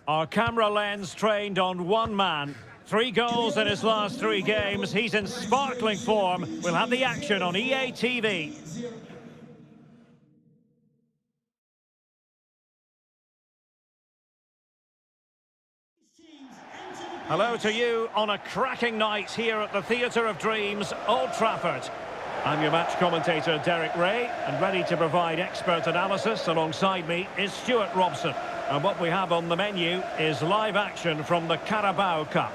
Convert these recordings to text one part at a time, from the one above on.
Our camera lens trained on one man. 3 goals in his last 3 games. He's in sparkling form. We'll have the action on EA TV. Hello to you on a cracking night here at the Theatre of Dreams, Old Trafford. I'm your match commentator, Derek Ray, and ready to provide expert analysis alongside me is Stuart Robson. And what we have on the menu is live action from the Carabao Cup.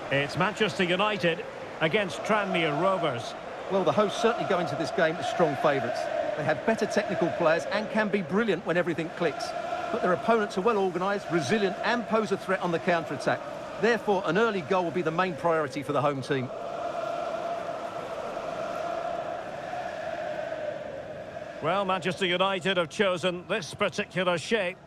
It's Manchester United against Tranmere Rovers. Well, the hosts certainly go into this game as strong favourites. They have better technical players and can be brilliant when everything clicks. But their opponents are well organised, resilient and pose a threat on the counter-attack. Therefore, an early goal will be the main priority for the home team. Well, Manchester United have chosen this particular shape.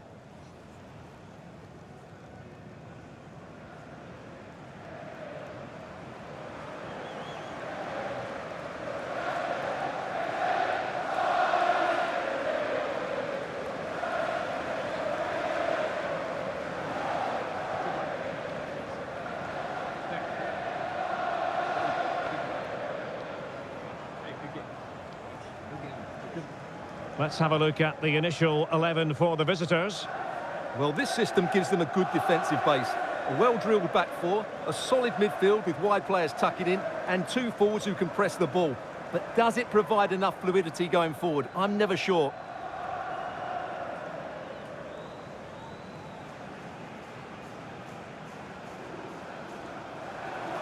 Let's have a look at the initial 11 for the visitors. Well, this system gives them a good defensive base. A well-drilled back four, a solid midfield with wide players tucking in, and 2 forwards who can press the ball. But does it provide enough fluidity going forward? I'm never sure.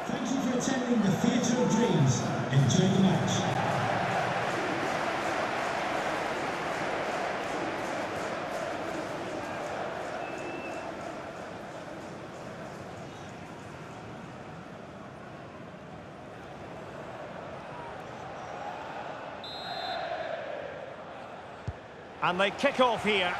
Thank you for attending the Theatre of Dreams. Enjoy the match. And they kick off here.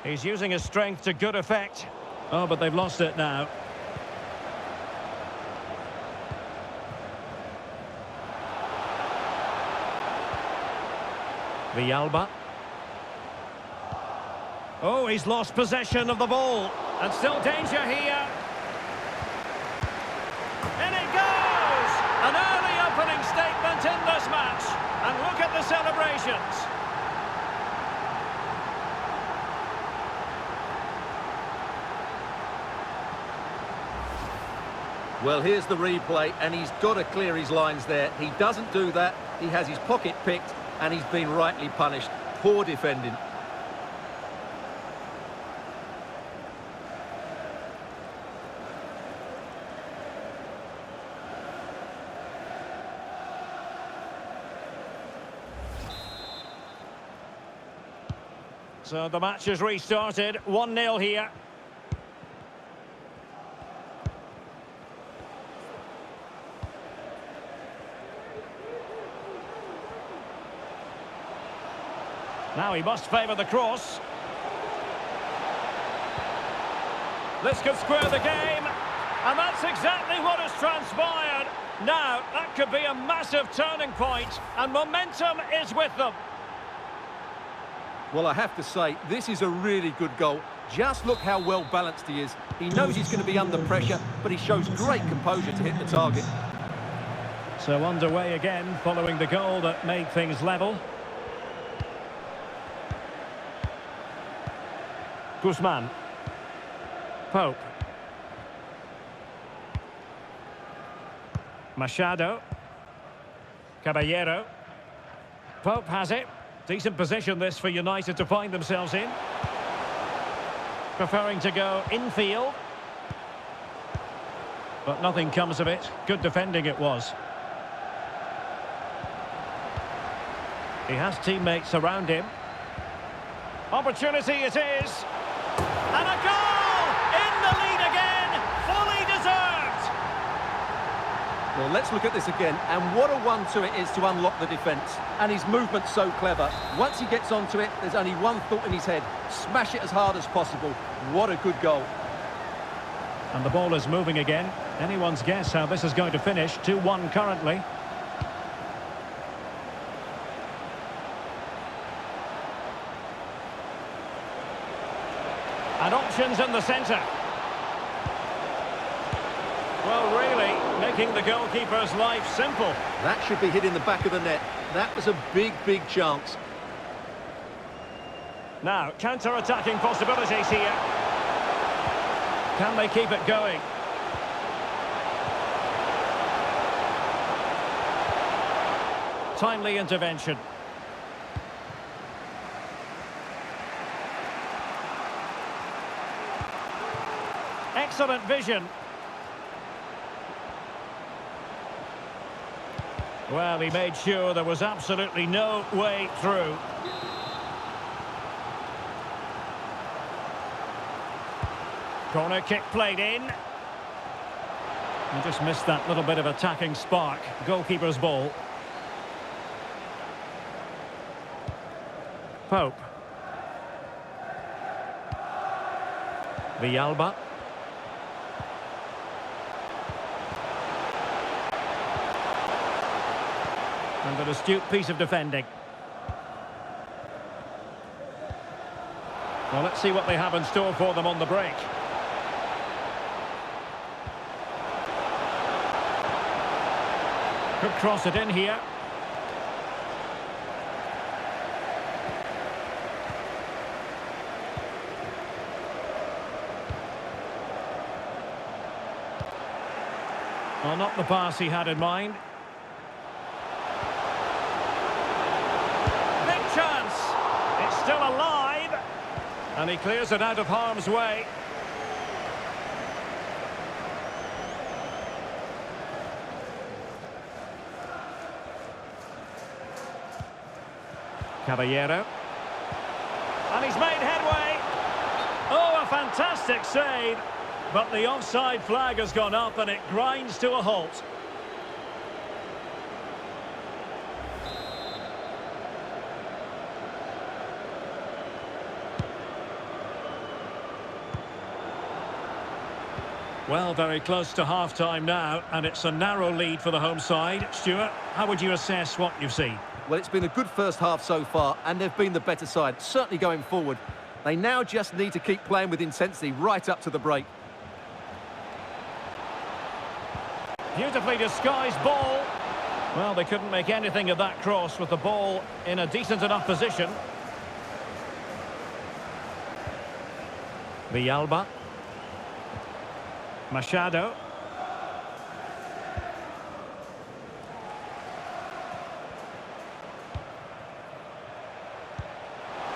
He's using his strength to good effect. Oh, but they've lost it now. Villalba. Oh, he's lost possession of the ball. And still danger here. In it goes! An early opening statement in this match. And look at the celebrations. Well, here's the replay, and he's got to clear his lines there. He doesn't do that. He has his pocket picked, and he's been rightly punished. Poor defending. So the match has restarted, 1-0 here. Now he must favour the cross. This could square the game, and that's exactly what has transpired. Now, that could be a massive turning point, and momentum is with them. Well, I have to say, this is a really good goal. Just look how well balanced he is. He knows he's going to be under pressure, but he shows great composure to hit the target. So underway again, following the goal that made things level. Guzman. Pope. Machado. Caballero. Pope has it. Decent position this for United to find themselves in. Preferring to go infield. But nothing comes of it. Good defending it was. He has teammates around him. Opportunity it is. And a goal! In the lead again! Fully deserved! Well, let's look at this again. And what a 1-2 it is to unlock the defence. And his movement's so clever. Once he gets onto it, there's only one thought in his head. Smash it as hard as possible. What a good goal. And the ball is moving again. Anyone's guess how this is going to finish. 2-1 currently. And options in the centre. Well, really, making the goalkeeper's life simple. That should be hitting the back of the net. That was a big, big chance. Now, counter-attacking possibilities here. Can they keep it going? Timely intervention. Excellent vision. Well, he made sure there was absolutely no way through. Corner kick played in. And just missed that little bit of attacking spark. Goalkeeper's ball. Pope. Villalba. And an astute piece of defending. Well, let's see what they have in store for them on the break. Could cross it in here. Well, not the pass he had in mind. Big chance! It's still alive! And he clears it out of harm's way. Caballero. And he's made headway. Oh, a fantastic save. But the offside flag has gone up and it grinds to a halt. Well, very close to half-time now, and it's a narrow lead for the home side. Stuart, how would you assess what you've seen? Well, it's been a good first half so far, and they've been the better side, certainly going forward. They now just need to keep playing with intensity right up to the break. Beautifully disguised ball. Well, they couldn't make anything of that cross with the ball in a decent enough position. Villalba. Machado.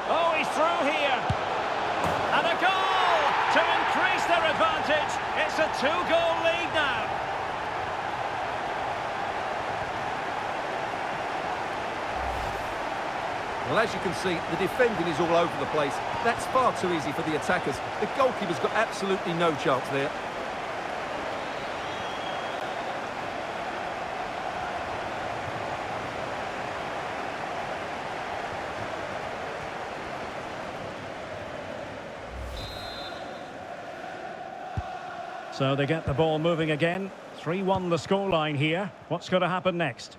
Oh, he's through here. And a goal to increase their advantage. It's a two-goal lead now. Well, as you can see, the defending is all over the place. That's far too easy for the attackers. The goalkeeper's got absolutely no chance there. So they get the ball moving again. 3-1 the scoreline here. What's going to happen next?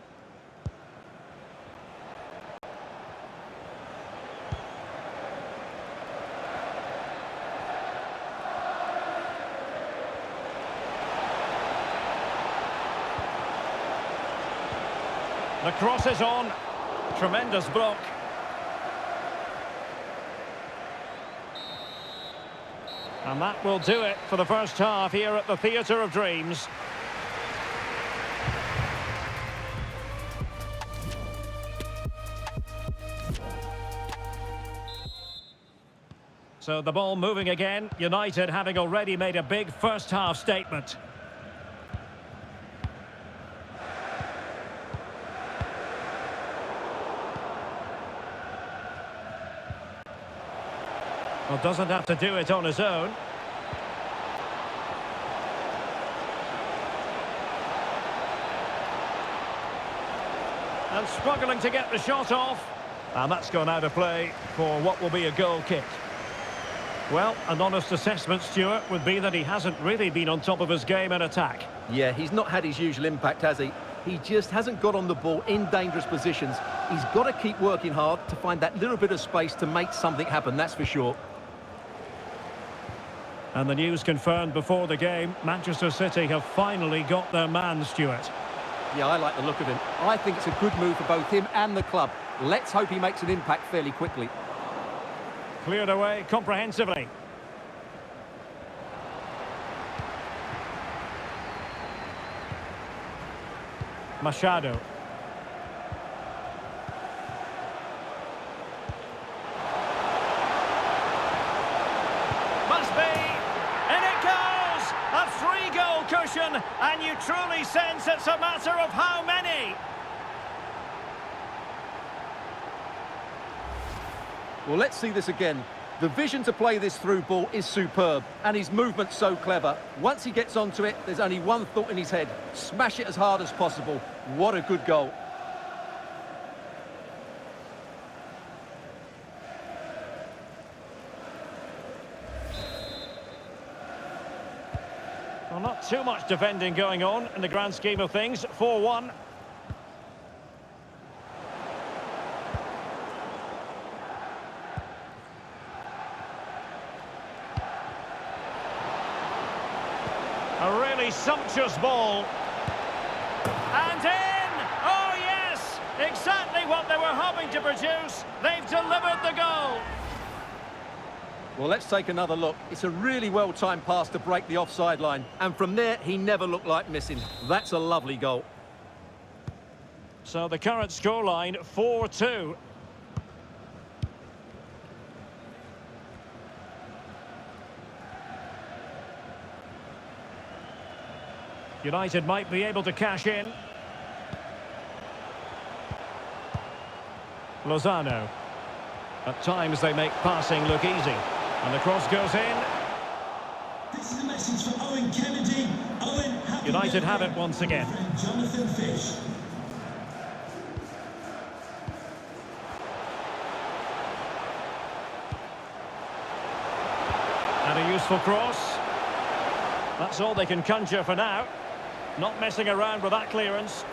The cross is on. Tremendous block. And that will do it for the first half here at the Theatre of Dreams. So the ball moving again. United having already made a big first half statement. Well, doesn't have to do it on his own. And struggling to get the shot off. And that's gone out of play for what will be a goal kick. Well, an honest assessment, Stuart, would be that he hasn't really been on top of his game in attack. Yeah, he's not had his usual impact, has he? He just hasn't got on the ball in dangerous positions. He's got to keep working hard to find that little bit of space to make something happen, that's for sure. And the news confirmed before the game, Manchester City have finally got their man, Stuart. Yeah, I like the look of him. I think it's a good move for both him and the club. Let's hope he makes an impact fairly quickly. Cleared away comprehensively. Machado. Must be. And it goes! A 3-goal cushion, and you truly sense it's a matter of how many. Well, let's see this again. The vision to play this through ball is superb, and his movement's so clever. Once he gets onto it, there's only one thought in his head. Smash it as hard as possible. What a good goal. Well, not too much defending going on in the grand scheme of things. 4-1. A really sumptuous ball. And in! Oh, yes! Exactly what they were hoping to produce. They've delivered the goal. Well, let's take another look. It's a really well-timed pass to break the offside line. And from there, he never looked like missing. That's a lovely goal. So the current scoreline, 4-2. United might be able to cash in. Lozano. At times they make passing look easy. And the cross goes in. This is a message for Owen Kennedy. Owen, happy United have it birthday, once again. friend Jonathan Fish. And a useful cross. That's all they can conjure for now. Not messing around with that clearance.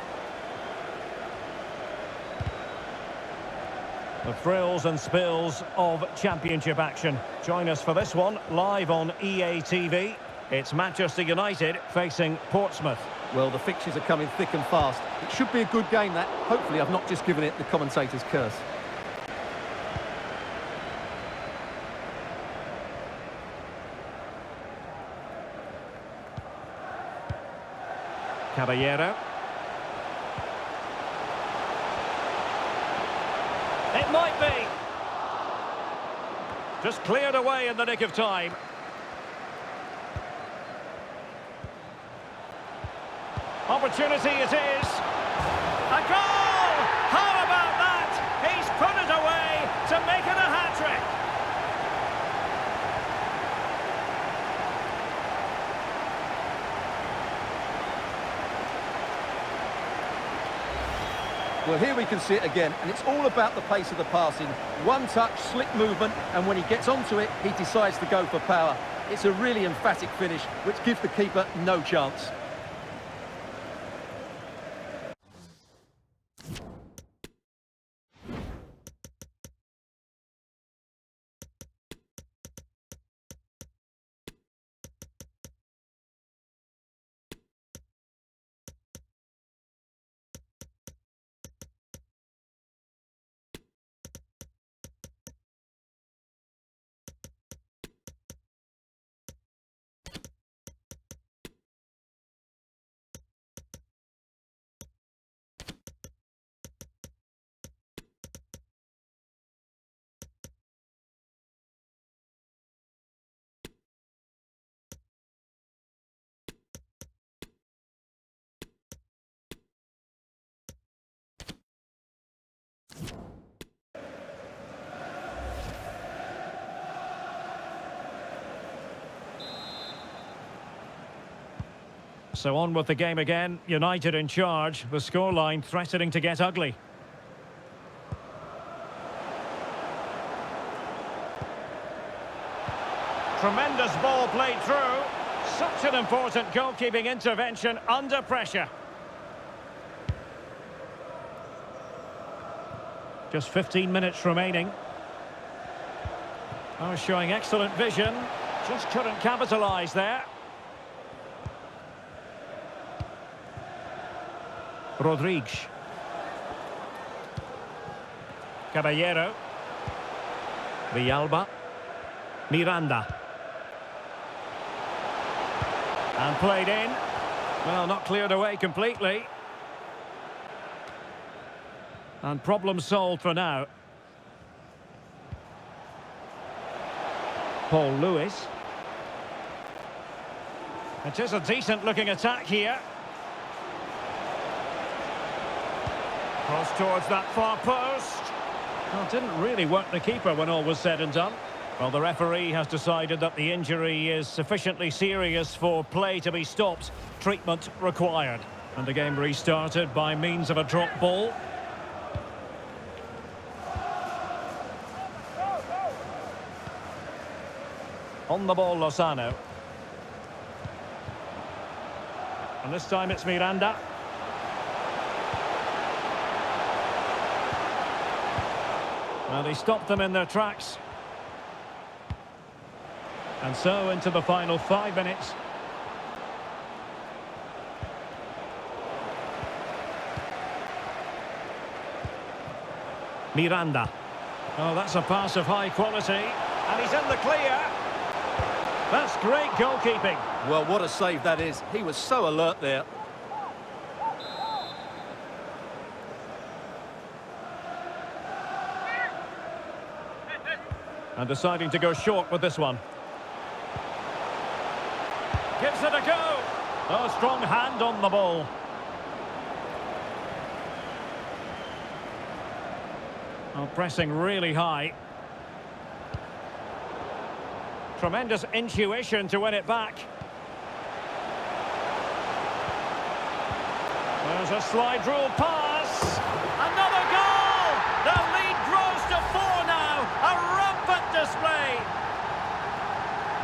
The thrills and spills of championship action. Join us for this one, live on EA TV. It's Manchester United facing Portsmouth. Well, the fixtures are coming thick and fast. It should be a good game, that. Hopefully, I've not just given it the commentator's curse. Caballero. It might be. Just cleared away in the nick of time. Opportunity it is. A goal! How about that? He's put it away to make it a hat-trick. Well, here we can see it again, and it's all about the pace of the passing. One touch, slick movement, and when he gets onto it, he decides to go for power. It's a really emphatic finish, which gives the keeper no chance. So on with the game again. United in charge. The scoreline threatening to get ugly. Tremendous ball played through. Such an important goalkeeping intervention under pressure. Just 15 minutes remaining. Oh, showing excellent vision. Just couldn't capitalise there. Rodriguez. Caballero. Villalba. Miranda. And played in. Well, not cleared away completely. And problem solved for now. Paul Lewis. It is a decent looking attack here. Cross towards that far post. Well, didn't really work the keeper when all was said and done. Well, the referee has decided that the injury is sufficiently serious for play to be stopped. Treatment required. And the game restarted by means of a drop ball. On the ball, Lozano. And this time it's Miranda. Well, he stopped them in their tracks. And so into the final 5 minutes. Miranda. Oh, that's a pass of high quality. And he's in the clear. That's great goalkeeping. Well, what a save that is. He was so alert there. And deciding to go short with this one. Gives it a go. Oh, strong hand on the ball. Oh, pressing really high. Tremendous intuition to win it back. There's a slide rule pass. Another goal! The lead grows to 4 now. A rampant display.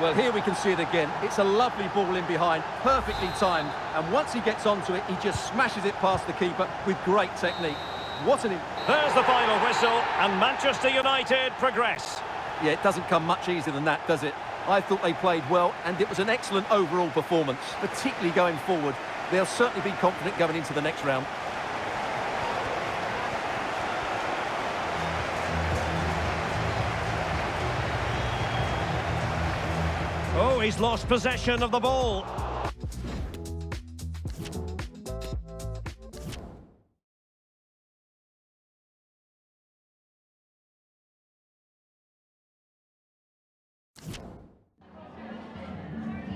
Well, here we can see it again. It's a lovely ball in behind, perfectly timed. And once he gets onto it, he just smashes it past the keeper with great technique. What an... There's the final whistle, and Manchester United progress. Yeah, it doesn't come much easier than that, does it? I thought they played well, and it was an excellent overall performance, particularly going forward. They'll certainly be confident going into the next round. Oh, he's lost possession of the ball.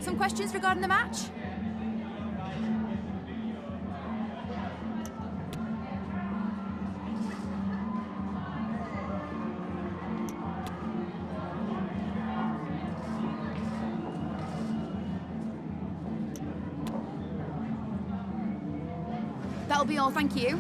Some questions regarding the match? That'll be all, thank you.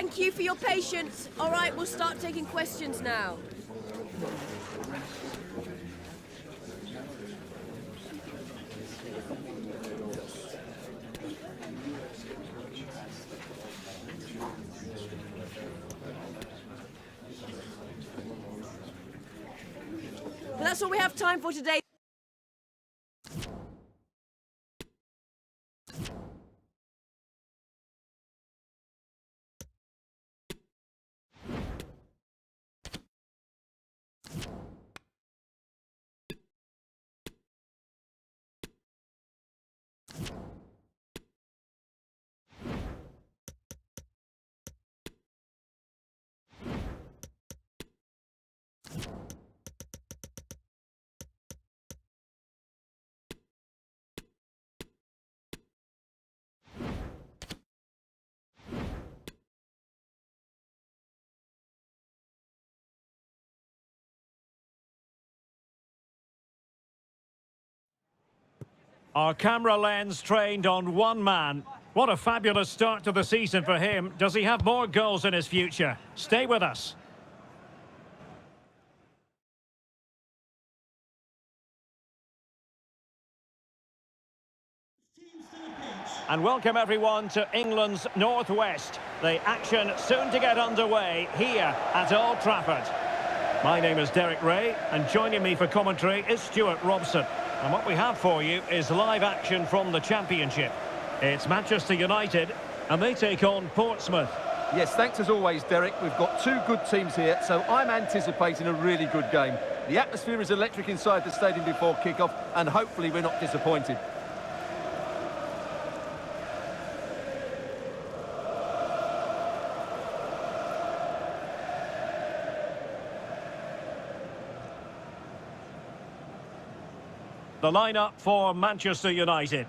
Thank you for your patience. All right, we'll start taking questions now. But that's all we have time for today. Our camera lens trained on one man. What a fabulous start to the season for him. Does he have more goals in his future? Stay with us. And welcome everyone to England's Northwest. The action soon to get underway here at Old Trafford. My name is Derek Ray, and joining me for commentary is Stuart Robson. And what we have for you is live action from the Championship. It's Manchester United, and they take on Portsmouth. Yes, thanks as always, Derek. We've got two good teams here, so I'm anticipating a really good game. The atmosphere is electric inside the stadium before kick-off, and hopefully we're not disappointed. The lineup for Manchester United.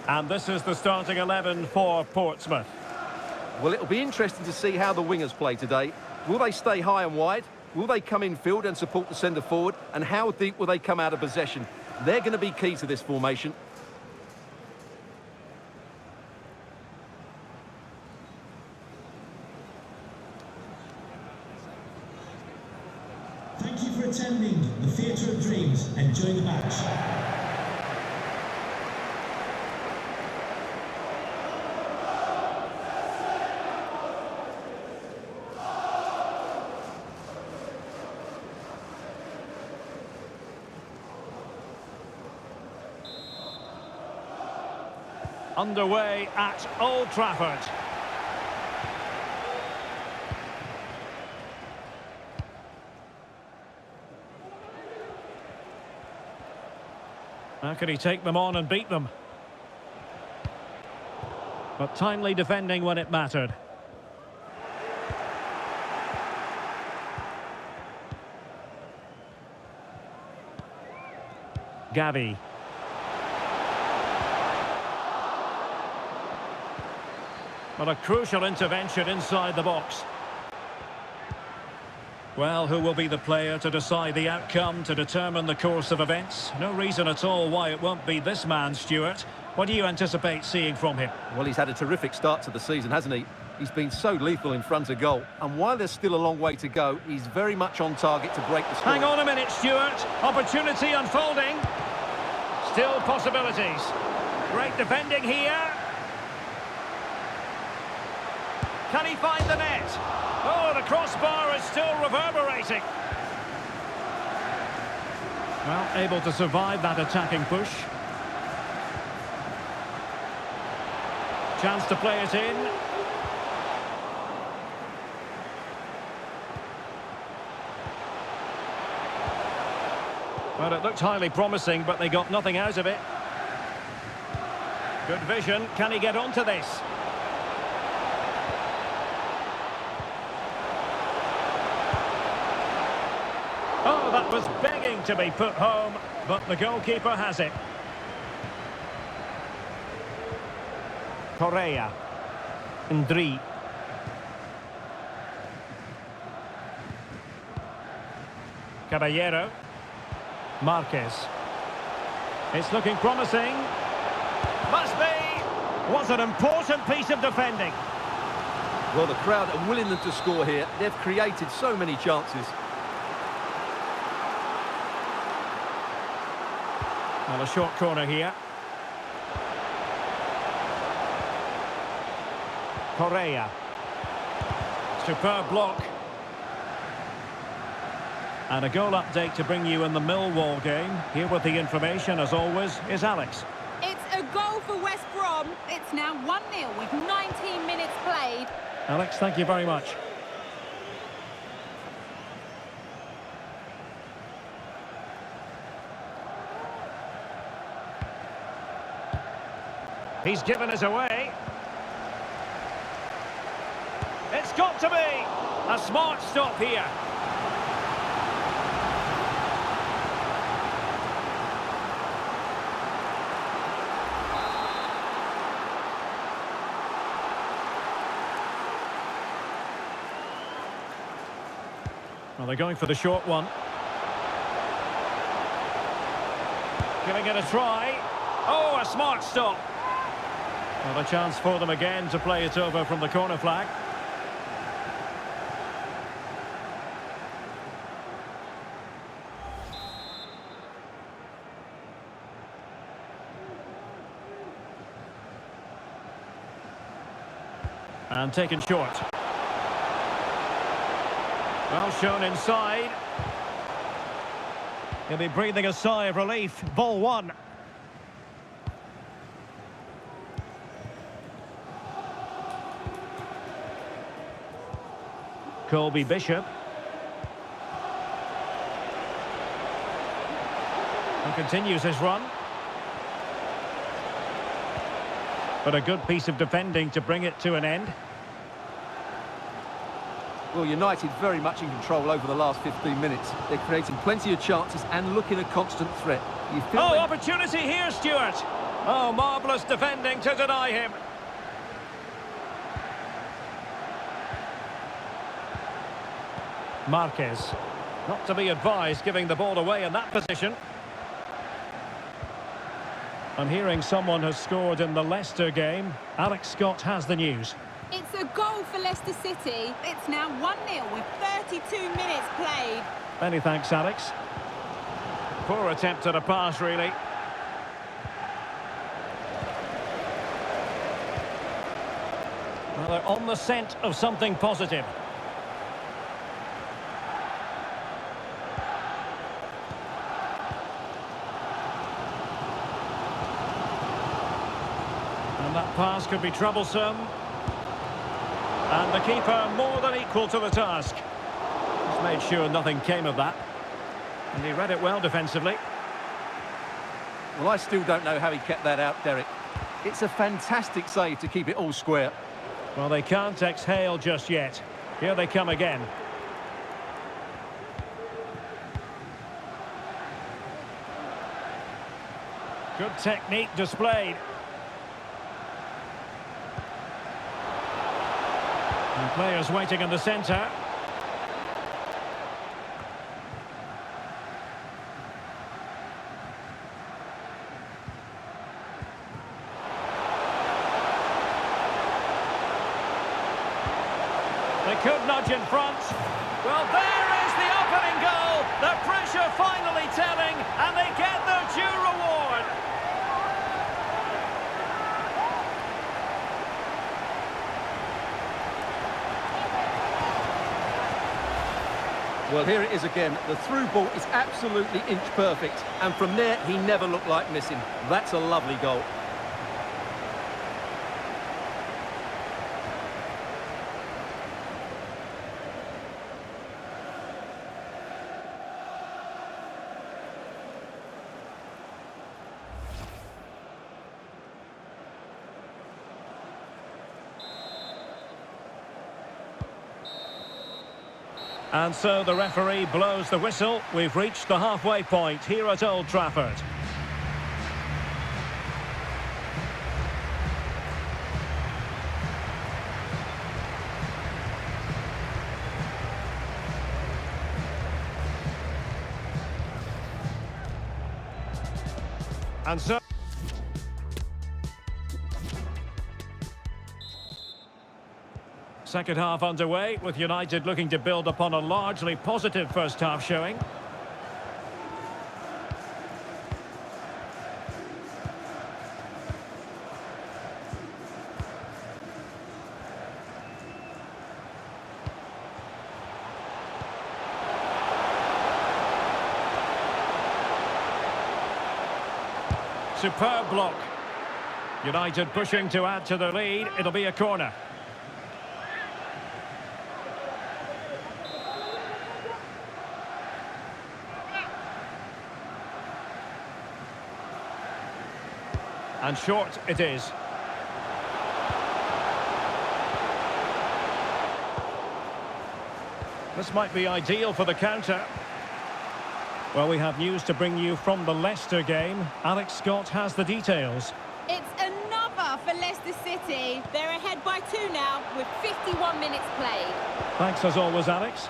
And this is the starting 11 for Portsmouth. Well, it'll be interesting to see how the wingers play today. Will they stay high and wide? Will they come in field and support the centre forward? And how deep will they come out of possession? They're going to be key to this formation. Thank you for attending the Theatre of Dreams. Enjoy the match. Underway at Old Trafford. How can he take them on and beat them? But timely defending when it mattered. Gavi. But a crucial intervention inside the box. Well, who will be the player to decide the outcome, to determine the course of events? No reason at all why it won't be this man, Stuart. What do you anticipate seeing from him? Well, he's had a terrific start to the season, hasn't he? He's been so lethal in front of goal. And while there's still a long way to go, he's very much on target to break the score. Hang on a minute, Stuart. Opportunity unfolding. Still possibilities. Great defending here. Can he find the net? Oh, the crossbar is still reverberating. Well, able to survive that attacking push. Chance to play it in. Well, it looked highly promising, but they got nothing out of it. Good vision. Can he get onto this? Was begging to be put home, but the goalkeeper has it. Correa. Ndri. Caballero. Marquez. It's looking promising. Must be. Was an important piece of defending. Well, the crowd are willing them to score here. They've created so many chances. Well, a short corner here. Correa. Superb block. And a goal update to bring you in the Millwall game. Here with the information, as always, is Alex. It's a goal for West Brom. It's now 1-0 with 19 minutes played. Alex, thank you very much. He's given us away. It's got to be a smart stop here. Well, they're going for the short one. Giving it a try. Oh, a smart stop. Well, a chance for them again to play it over from the corner flag. And taken short. Well shown inside. He'll be breathing a sigh of relief. Ball one. Colby Bishop. And continues his run. But a good piece of defending to bring it to an end. Well, United very much in control over the last 15 minutes. They're creating plenty of chances and looking a constant threat. You feel Oh, opportunity here, Stuart. Oh, marvellous defending to deny him. Marquez. Not to be advised giving the ball away in that position. I'm hearing someone has scored in the Leicester game. Alex Scott has the news. It's a goal for Leicester City. It's now 1-0 with 32 minutes played. Many thanks, Alex. Poor attempt at a pass, really. Well, they're on the scent of something positive. And that pass could be troublesome. And the keeper more than equal to the task. He's made sure nothing came of that. And he read it well defensively. Well, I still don't know how he kept that out, Derek. It's a fantastic save to keep it all square. Well, they can't exhale just yet. Here they come again. Good technique displayed. And players waiting in the centre. They could nudge in front. Well, there is the opening goal. The pressure finally telling, and they get their due reward. Well, here it is again. The through ball is absolutely inch perfect. And from there, he never looked like missing. That's a lovely goal. And so the referee blows the whistle. We've reached the halfway point here at Old Trafford. And so... Second half underway, with United looking to build upon a largely positive first half showing. Superb block. United pushing to add to the lead. It'll be a corner. And short it is. This might be ideal for the counter. Well, we have news to bring you from the Leicester game. Alex Scott has the details. It's another for Leicester City. They're ahead by 2 now with 51 minutes played. Thanks as always, Alex.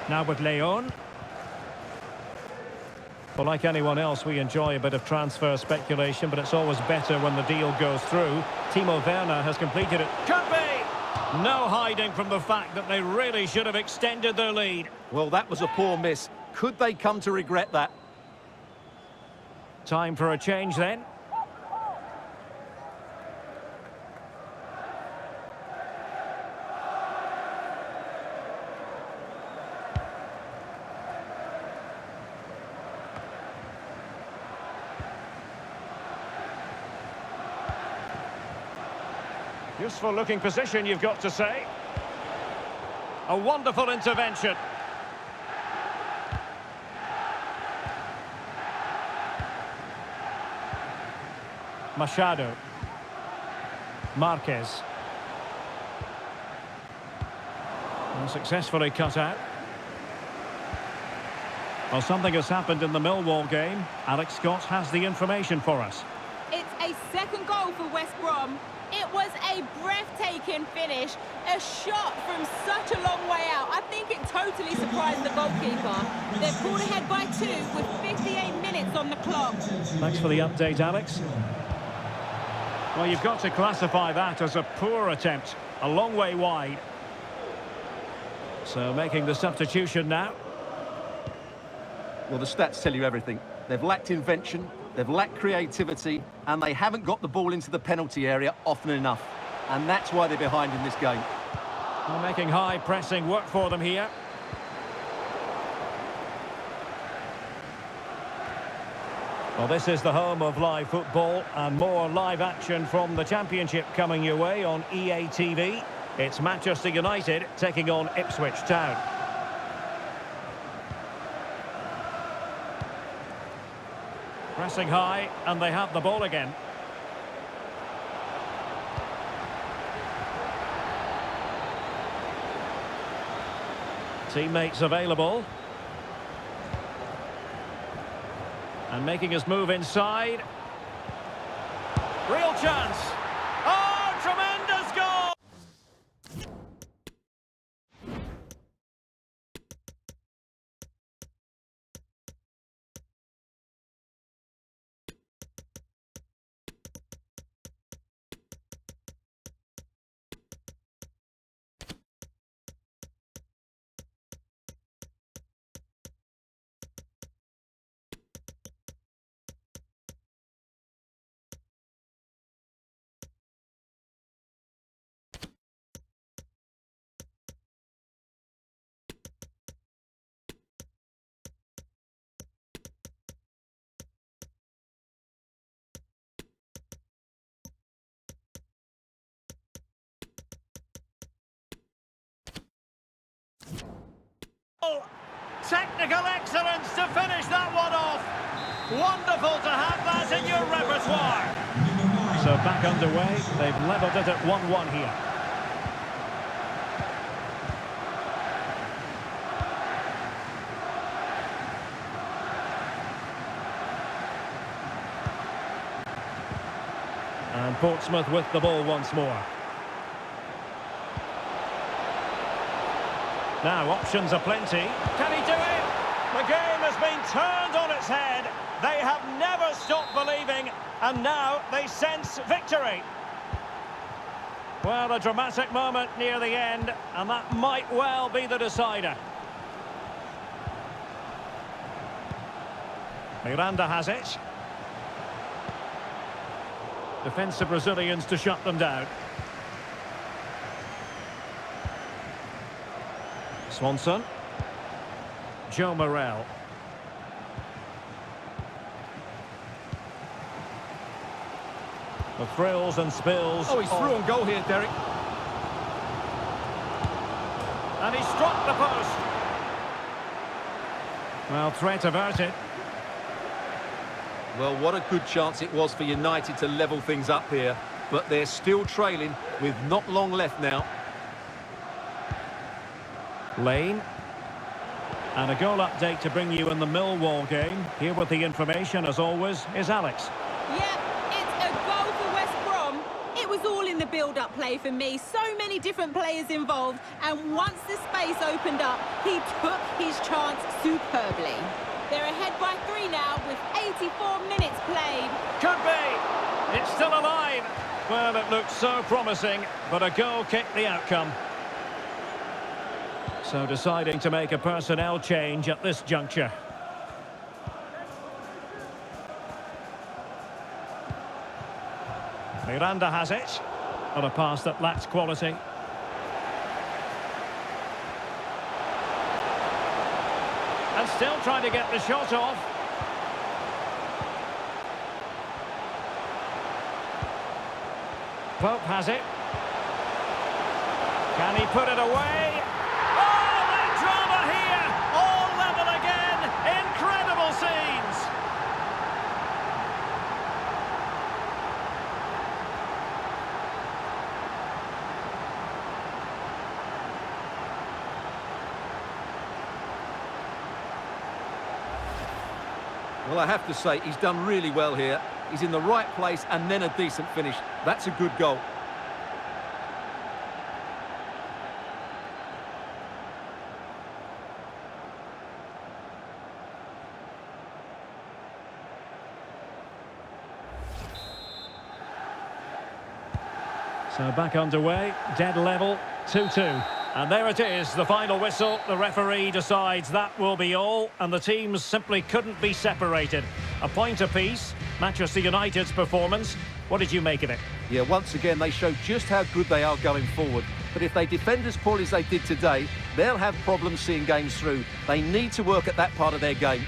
Now with Leon. Well, like anyone else, we enjoy a bit of transfer speculation, but it's always better when the deal goes through. Timo Werner has completed it. Could be! No hiding from the fact that they really should have extended their lead. Well, that was a poor miss. Could they come to regret that? Time for a change then. Useful looking position, you've got to say. A wonderful intervention. Machado. Marquez. And successfully cut out. Well, something has happened in the Millwall game. Alex Scott has the information for us. It's a second goal for West Brom. It was a breathtaking finish, a shot from such a long way out. I think it totally surprised the goalkeeper. They're pulled ahead by 2 with 58 minutes on the clock. Thanks for the update, Alex. Well, you've got to classify that as a poor attempt, a long way wide. So making the substitution now. Well, the stats tell you everything. They've lacked invention, they've lacked creativity, and they haven't got the ball into the penalty area often enough. And that's why they're behind in this game. Well, making high pressing work for them here. Well, this is the home of live football, and more live action from the Championship coming your way on EA TV. It's Manchester United taking on Ipswich Town. Pressing high, and they have the ball again. Teammates available. And making his move inside. Real chance. Oh, tremendous goal! Technical excellence to finish that one off. Wonderful to have that in your repertoire. So back underway. They've levelled it at 1-1 here. And Portsmouth with the ball once more. Now options are plenty. Can he do it? The game has been turned on its head. They have never stopped believing, and now they sense victory. Well, a dramatic moment near the end, and that might well be the decider. Miranda has it. Defensive Brazilians to shut them down. Swanson. Joe Morel. The thrills and spills. Oh, he's through on goal here, Derek. And he struck the post. Well, threat averted. Well, what a good chance it was for United to level things up here. But they're still trailing with not long left now. Lane. And a goal update to bring you in the Millwall game. Here with the information, as always, is Alex. Yep, it's a goal for West Brom. It was all in the build-up play for me. So many different players involved. And once the space opened up, he took his chance superbly. They're ahead by 3 now with 84 minutes played. Could be. It's still alive. Well, it looked so promising, but a goal kicked the outcome. So deciding to make a personnel change at this juncture. Miranda has it. On a pass that lacks quality. And still trying to get the shot off. Pope has it. Can he put it away? Oh, the drama here! All level again! Incredible scenes! Well, I have to say, he's done really well here. He's in the right place and then a decent finish. That's a good goal. So back underway, dead level, 2-2. And there it is, the final whistle. The referee decides that will be all, and the teams simply couldn't be separated. A point apiece, Manchester United's performance. What did you make of it? Yeah, once again, they show just how good they are going forward. But if they defend as poorly as they did today, they'll have problems seeing games through. They need to work at that part of their game.